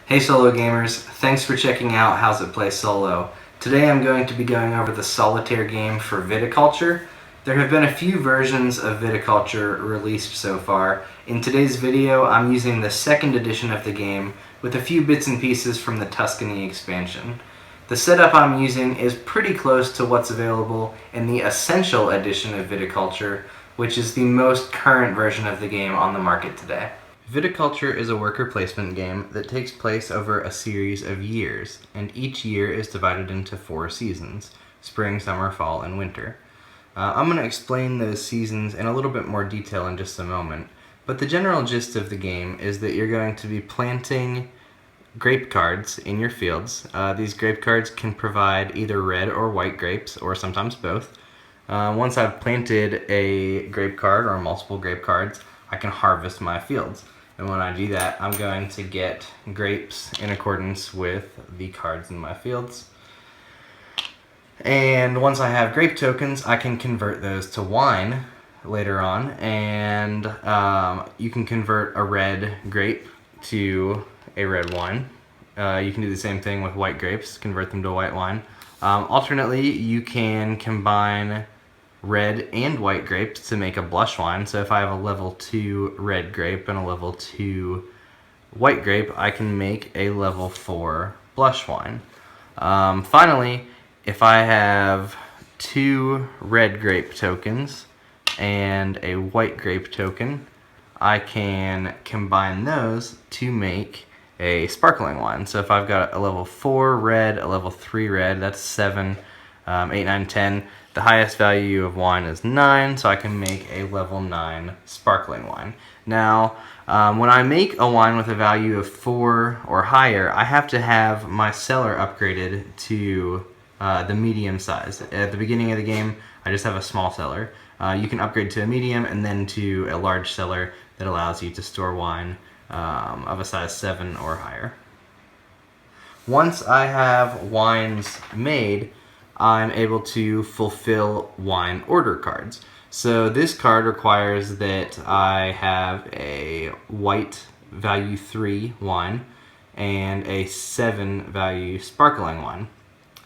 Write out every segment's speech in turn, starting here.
Hey solo gamers, thanks for checking out How's It Play Solo. Today I'm going to be going over the solitaire game for Viticulture. There have been a few versions of Viticulture released so far. In today's video I'm using the second edition of the game with a few bits and pieces from the Tuscany expansion. The setup I'm using is pretty close to what's available in the Essential edition of Viticulture, which is the most current version of the game on the market today. Viticulture is a worker placement game that takes place over a series of years, and each year is divided into 4 seasons: spring, summer, fall, and winter. I'm going to explain those seasons in a little bit more detail in just a moment, but the general gist of the game is that you're going to be planting grape cards in your fields. These grape cards can provide either red or white grapes, or sometimes both. Once I've planted a grape card or multiple grape cards, I can harvest my fields. And when I do that, I'm going to get grapes in accordance with the cards in my fields. And once I have grape tokens, I can convert those to wine later on. And you can convert a red grape to a red wine. You can do the same thing with white grapes, convert them to white wine. Alternately, you can combine red and white grapes to make a blush wine. So if I have a level 2 red grape and a level 2 white grape, I can make a level 4 blush wine. Finally, if I have 2 red grape tokens and a white grape token, I can combine those to make a sparkling wine. So if I've got a level 4 red, a level 3 red, that's 7, 8, 9, 10. The highest value of wine is 9, so I can make a level 9 sparkling wine. Now, when I make a wine with a value of 4 or higher, I have to have my cellar upgraded to the medium size. At the beginning of the game, I just have a small cellar. You can upgrade to a medium and then to a large cellar that allows you to store wine of a size 7 or higher. Once I have wines made, I'm able to fulfill wine order cards. So this card requires that I have a white value 3 wine and a 7 value sparkling wine.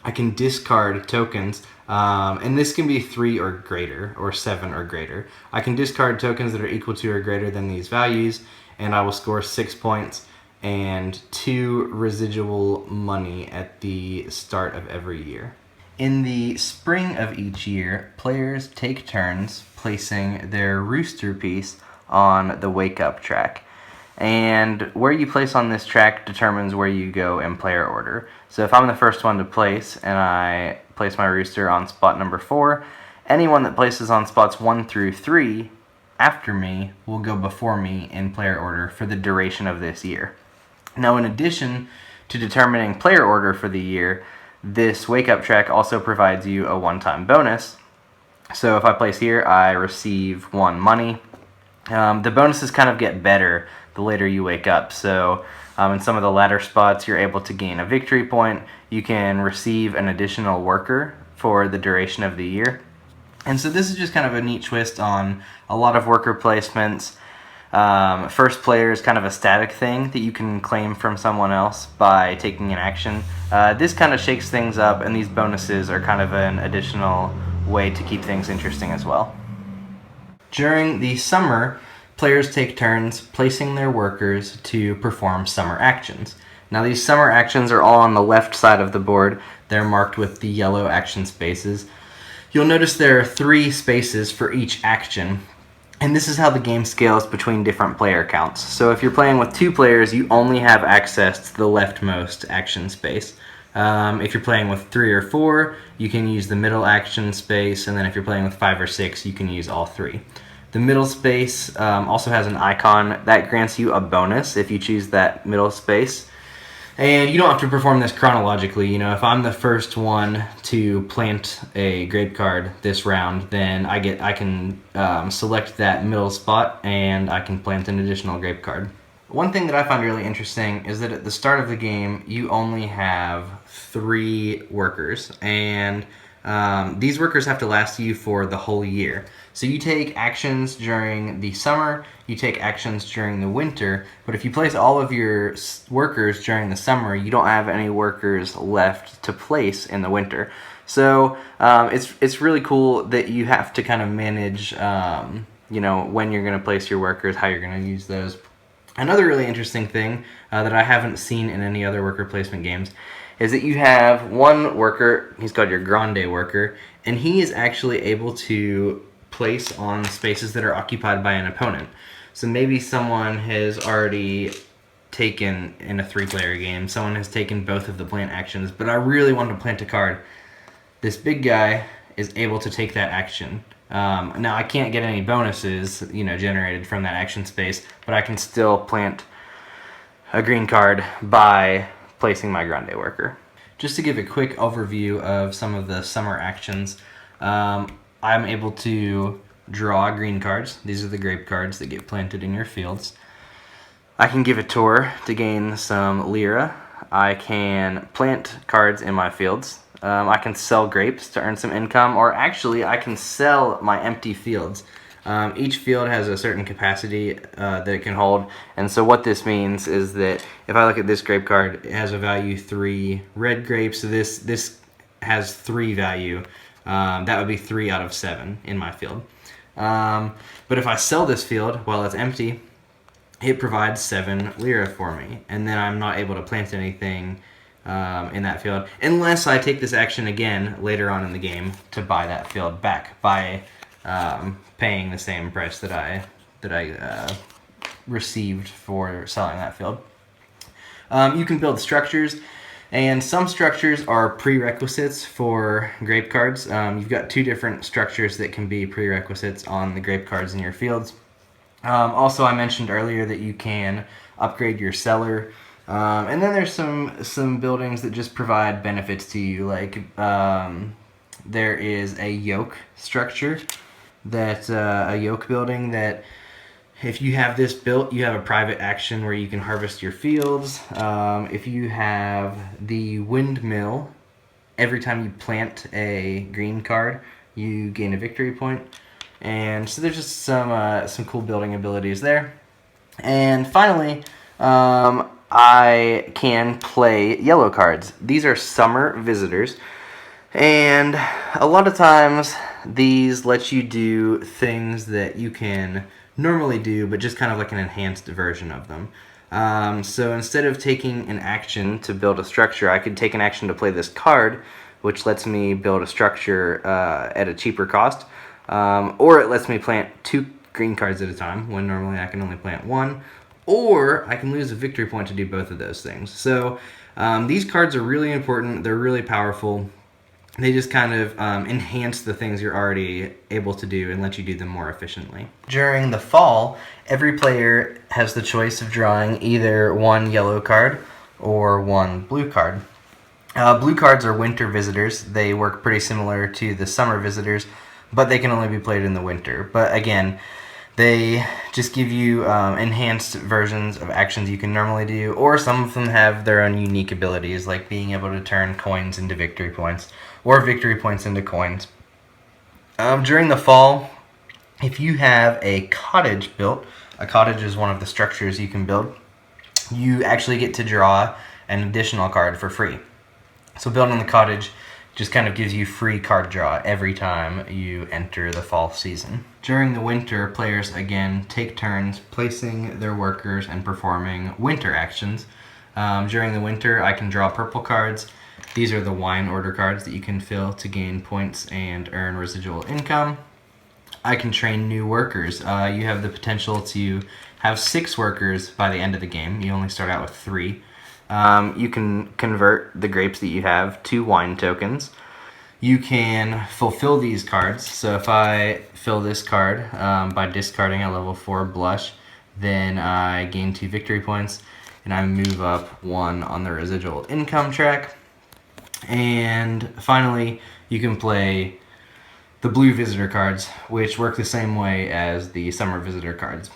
I can discard tokens, and this can be 3 or greater, or 7 or greater. I can discard tokens that are equal to or greater than these values, and I will score 6 points and 2 residual money at the start of every year. In the spring of each year, players take turns placing their rooster piece on the wake-up track. And where you place on this track determines where you go in player order. So if I'm the first one to place, and I place my rooster on spot number 4, anyone that places on spots 1 through 3 after me will go before me in player order for the duration of this year. Now, in addition to determining player order for the year, this wake-up track also provides you a one-time bonus. So if I place here, I receive 1 money. The bonuses kind of get better the later you wake up. So in some of the latter spots, you're able to gain a victory point. You can receive an additional worker for the duration of the year. And so this is just kind of a neat twist on a lot of worker placements. First player is kind of a static thing that you can claim from someone else by taking an action. This kind of shakes things up, and these bonuses are kind of an additional way to keep things interesting as well. During the summer, players take turns placing their workers to perform summer actions. Now these summer actions are all on the left side of the board. They're marked with the yellow action spaces. You'll notice there are 3 spaces for each action. And this is how the game scales between different player counts. So if you're playing with 2 players, you only have access to the leftmost action space. If you're playing with 3 or 4, you can use the middle action space, and then if you're playing with 5 or 6, you can use all 3. The middle space also has an icon that grants you a bonus if you choose that middle space. And you don't have to perform this chronologically. You know, if I'm the first one to plant a grape card this round, then I can select that middle spot and I can plant an additional grape card. One thing that I find really interesting is that at the start of the game, you only have 3 workers, and these workers have to last you for the whole year. So you take actions during the summer, you take actions during the winter, but if you place all of your workers during the summer, you don't have any workers left to place in the winter. So it's really cool that you have to kind of manage, you know, when you're going to place your workers, how you're going to use those. Another really interesting thing that I haven't seen in any other worker placement games is that you have one worker, he's called your grande worker, and he is actually able to place on spaces that are occupied by an opponent. So maybe someone has already taken, in a 3-player game, someone has taken both of the plant actions, but I really want to plant a card. This big guy is able to take that action. Now I can't get any bonuses, you know, generated from that action space, but I can still plant a green card by placing my grande worker. Just to give a quick overview of some of the summer actions, I'm able to draw green cards. These are the grape cards that get planted in your fields. I can give a tour to gain some lira. I can plant cards in my fields. I can sell grapes to earn some income, or actually I can sell my empty fields. Each field has a certain capacity that it can hold, and so what this means is that if I look at this grape card, it has a value 3 red grapes, so this has 3 value. That would be 3 out of 7 in my field. But if I sell this field while it's empty, it provides 7 lira for me, and then I'm not able to plant anything in that field unless I take this action again later on in the game to buy that field back by paying the same price that I received for selling that field. You can build structures, and some structures are prerequisites for grape cards. You've got 2 different structures that can be prerequisites on the grape cards in your fields. Also, I mentioned earlier that you can upgrade your cellar. And then there's some buildings that just provide benefits to you, like there is a yoke structure, that a yoke building that if you have this built, you have a private action where you can harvest your fields. If you have the windmill, every time you plant a green card, you gain a victory point. And so there's just some cool building abilities there. And finally, I can play yellow cards. These are summer visitors, and a lot of times these let you do things that you can normally do, but just kind of like an enhanced version of them. So instead of taking an action to build a structure, I could take an action to play this card, which lets me build a structure at a cheaper cost, or it lets me plant 2 green cards at a time, when normally I can only plant 1. Or I can lose a victory point to do both of those things. So these cards are really important. They're really powerful. They just kind of enhance the things you're already able to do and let you do them more efficiently. During the fall, every player has the choice of drawing either 1 yellow card or 1 blue card. Blue cards are winter visitors. They work pretty similar to the summer visitors, but they can only be played in the winter. But again, they just give you enhanced versions of actions you can normally do, or some of them have their own unique abilities, like being able to turn coins into victory points, or victory points into coins. During the fall, if you have a cottage built, a cottage is one of the structures you can build, you actually get to draw an additional card for free. So building the cottage just kind of gives you free card draw every time you enter the fall season. During the winter, players again take turns placing their workers and performing winter actions. During the winter, I can draw purple cards. These are the wine order cards that you can fill to gain points and earn residual income. I can train new workers. You have the potential to have 6 workers by the end of the game. You only start out with 3. You can convert the grapes that you have to wine tokens. You can fulfill these cards. So if I fill this card by discarding a level 4 blush, then I gain 2 victory points, and I move up 1 on the residual income track. And finally, you can play the blue visitor cards, which work the same way as the summer visitor cards.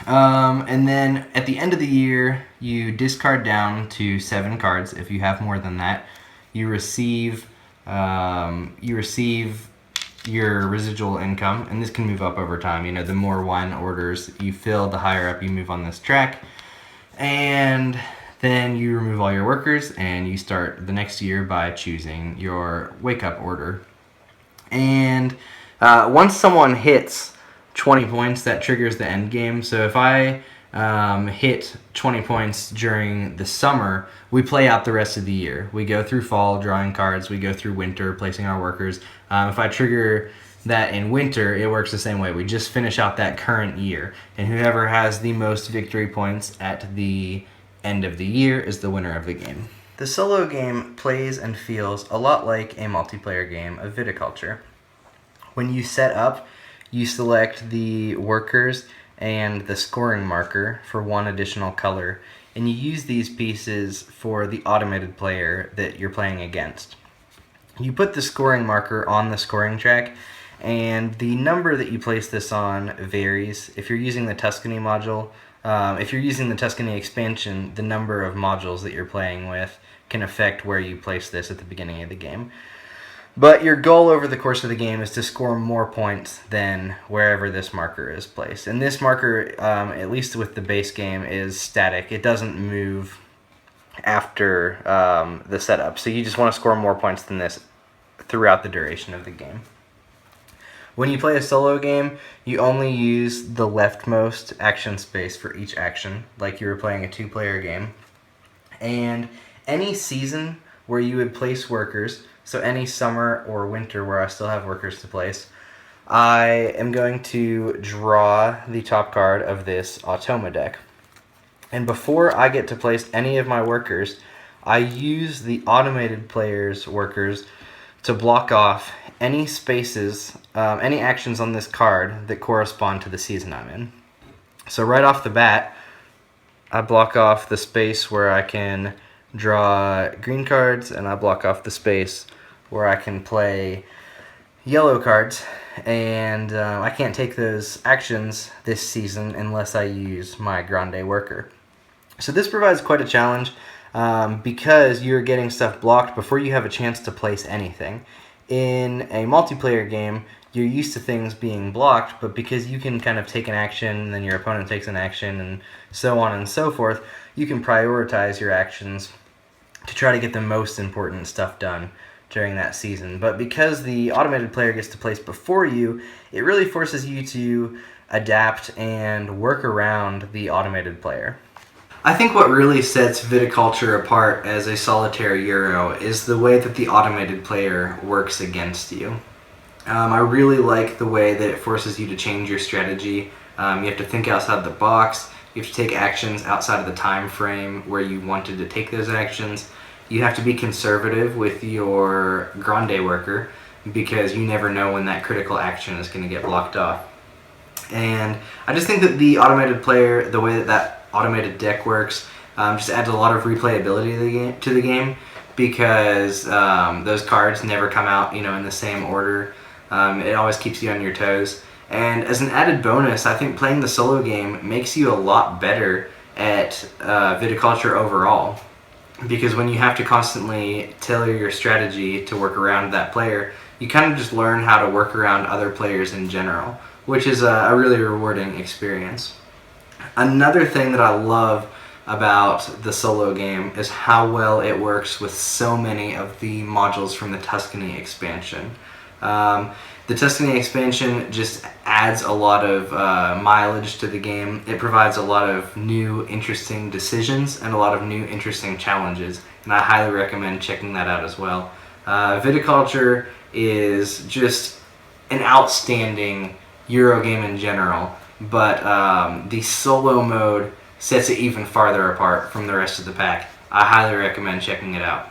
And then at the end of the year, you discard down to 7 cards. If you have more than that, you receive you receive your residual income, and this can move up over time. You know, the more wine orders you fill, the higher up you move on this track. And then you remove all your workers, and you start the next year by choosing your wake-up order. And once someone hits 20 points, that triggers the end game. So if I hit 20 points during the summer, we play out the rest of the year. We go through fall, drawing cards. We go through winter, placing our workers. If I trigger that in winter, it works the same way. We just finish out that current year. And whoever has the most victory points at the end of the year is the winner of the game. The solo game plays and feels a lot like a multiplayer game of Viticulture. When you set up, you select the workers and the scoring marker for one additional color, and you use these pieces for the automated player that you're playing against. You put the scoring marker on the scoring track, and the number that you place this on varies. If you're using the Tuscany module, if you're using the Tuscany expansion, the number of modules that you're playing with can affect where you place this at the beginning of the game. But your goal over the course of the game is to score more points than wherever this marker is placed. And this marker, at least with the base game, is static. It doesn't move after the setup. So you just want to score more points than this throughout the duration of the game. When you play a solo game, you only use the leftmost action space for each action, like you were playing a two-player game. And any season where you would place workers, so any summer or winter where I still have workers to place, I am going to draw the top card of this Automa deck. And before I get to place any of my workers, I use the automated player's workers to block off any spaces, any actions on this card that correspond to the season I'm in. So right off the bat, I block off the space where I can draw green cards, and I block off the space where I can play yellow cards, and I can't take those actions this season unless I use my Grande worker. So this provides quite a challenge because you're getting stuff blocked before you have a chance to place anything. In a multiplayer game, you're used to things being blocked, but because you can kind of take an action, and then your opponent takes an action, and so on and so forth, you can prioritize your actions to try to get the most important stuff done during that season. But because the automated player gets to place before you, it really forces you to adapt and work around the automated player. I think what really sets Viticulture apart as a solitaire Euro is the way that the automated player works against you. I really like the way that it forces you to change your strategy. You have to think outside the box. You have to take actions outside of the time frame where you wanted to take those actions. You have to be conservative with your Grande worker because you never know when that critical action is going to get blocked off. And I just think that the automated player, the way that that automated deck works, just adds a lot of replayability to the game because those cards never come out, in the same order. It always keeps you on your toes. And as an added bonus, I think playing the solo game makes you a lot better at Viticulture overall. Because when you have to constantly tailor your strategy to work around that player, you kind of just learn how to work around other players in general, which is a really rewarding experience. Another thing that I love about the solo game is how well it works with so many of the modules from the Tuscany expansion. The Tuscany expansion just adds a lot of mileage to the game. It provides a lot of new, interesting decisions and a lot of new, interesting challenges, and I highly recommend checking that out as well. Viticulture is just an outstanding Euro game in general, but the solo mode sets it even farther apart from the rest of the pack. I highly recommend checking it out.